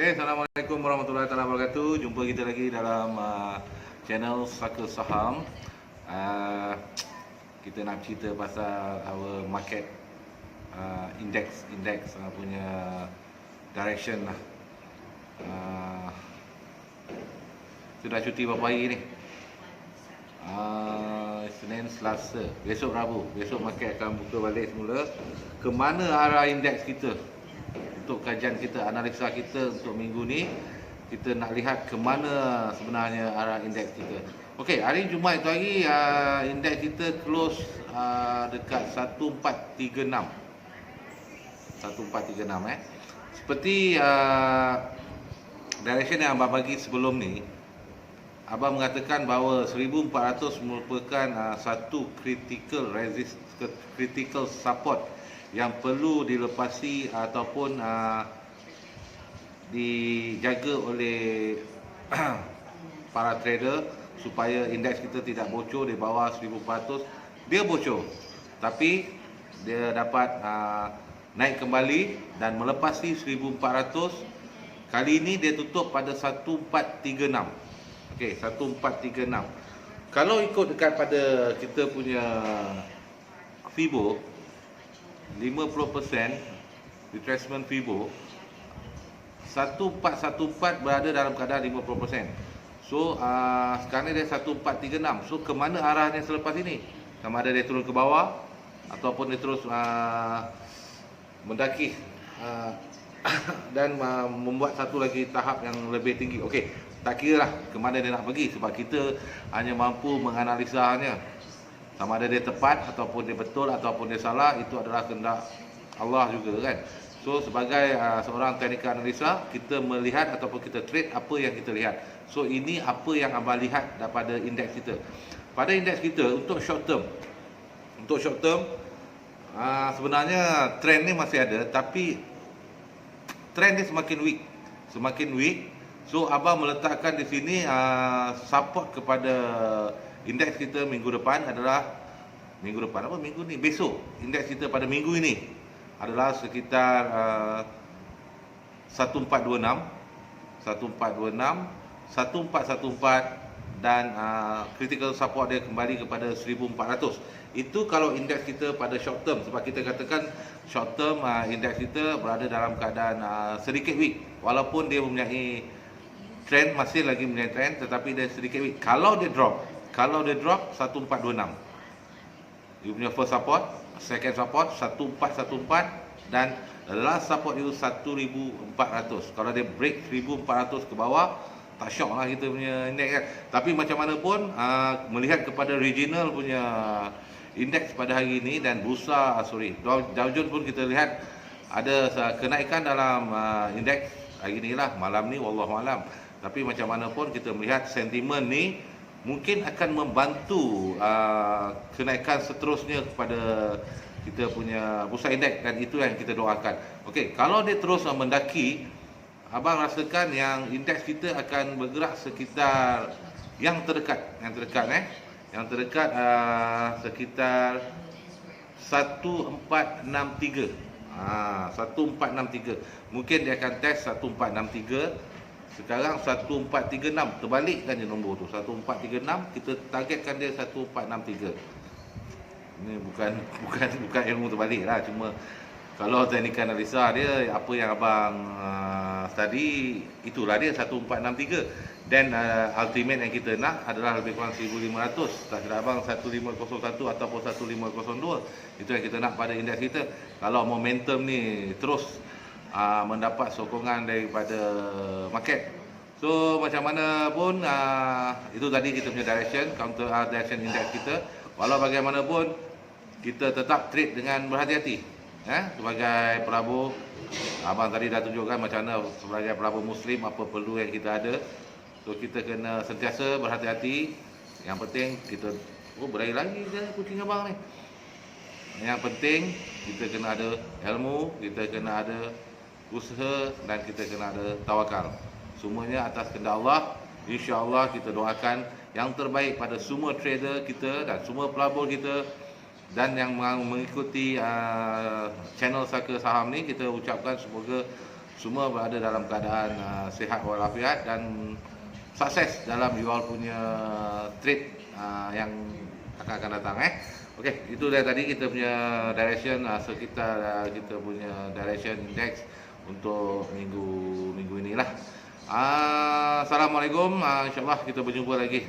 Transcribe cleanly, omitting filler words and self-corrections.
Okay, Assalamualaikum warahmatullahi wabarakatuh. Jumpa kita lagi dalam channel Saka Saham. uh, Kita nak cerita pasal our market index punya direction lah. Sudah cuti berapa hari ni? Senin, Selasa, besok Rabu. Besok market akan buka balik semula. Kemana arah indeks kita? Untuk kajian kita, analisa kita untuk minggu ni, kita nak lihat ke mana sebenarnya arah indeks kita. Okey, hari Jumaat itu hari indeks kita close dekat 1436. 1436 Seperti direction yang abang bagi sebelum ni, abang mengatakan bahawa 1400 merupakan satu critical support yang perlu dilepasi ataupun dijaga oleh para trader supaya indeks kita tidak bocor di bawah 1400. Dia bocor, tapi dia dapat naik kembali dan melepasi 1400. Kali ini dia tutup pada 1436. Okey, 1436. Kalau ikut dekat pada kita punya Fibo 50% retracement Fibo, 1414 berada dalam keadaan 50%. So sekarang ni dia 1436. So ke mana arahnya selepas ini? Sama ada dia turun ke bawah ataupun dia terus mendaki dan membuat satu lagi tahap yang lebih tinggi. Okey, tak kira lah ke mana dia nak pergi, sebab kita hanya mampu menganalisanya. Sama ada dia tepat ataupun dia betul ataupun dia salah, itu adalah kehendak Allah juga kan. So sebagai seorang teknikal analisa, kita melihat ataupun kita trade apa yang kita lihat. So ini apa yang abang lihat daripada indeks kita. Pada indeks kita untuk short term, sebenarnya trend ni masih ada, tapi trend ni semakin weak. So abang meletakkan di sini support kepada indeks kita minggu depan adalah besok. Indeks kita pada minggu ini adalah sekitar 1426, 1414 dan critical support dia kembali kepada 1400. Itu kalau indeks kita pada short term, sebab kita katakan short term indeks kita berada dalam keadaan sedikit weak, walaupun dia mempunyai trend, masih lagi mempunyai trend, tetapi dia sedikit weak. Kalau dia drop 1426, dia punya first support, second support 1414 dan last support itu 1400. Kalau dia break 1400 ke bawah, tak syok lah kita punya indeks kan. Tapi macam mana pun melihat kepada regional punya indeks pada hari ini dan bursa Dow Jones pun kita lihat ada kenaikan dalam indeks hari ni lah, malam ni wallahualam. Tapi macam mana pun kita melihat sentimen ni mungkin akan membantu kenaikan seterusnya kepada kita punya bursa indeks, dan itu yang kita doakan. Okey, kalau dia terus mendaki, abang rasakan yang indeks kita akan bergerak sekitar yang terdekat sekitar 1463. 1463. Mungkin dia akan test 1463. Sekarang 1436, terbalikkan je nombor tu. 1436, kita targetkan dia 1463. Ini bukan ilmu terbalik lah, cuma kalau teknikal analisa dia, apa yang abang tadi, itulah dia 1463. Dan ultimate yang kita nak adalah lebih kurang 1500. Tak kira abang 1501 ataupun 1502. Itu yang kita nak pada indeks kita. Kalau momentum ni terus mendapat sokongan daripada market. So macam mana pun itu tadi kita punya direction, counter direction index kita. Walau bagaimanapun kita tetap trade dengan berhati-hati. Sebagai pelabur, abang tadi dah tunjukkan macam mana sebagai pelabur Muslim apa perlu yang kita ada. So kita kena sentiasa berhati-hati. Yang penting kita berair lagi je kucing abang ni. Yang penting kita kena ada ilmu, kita kena ada usaha dan kita kena ada tawakal. Semuanya atas kehendak Allah. InsyaAllah kita doakan yang terbaik pada semua trader kita dan semua pelabur kita. Dan yang mengikuti channel Saka Saham ni, kita ucapkan semoga semua berada dalam keadaan sihat walafiat dan sukses dalam jual punya trade yang akan datang. Okey, itu dah tadi kita punya direction sekitar kita punya direction index untuk minggu inilah. Assalamualaikum, insya-Allah kita berjumpa lagi.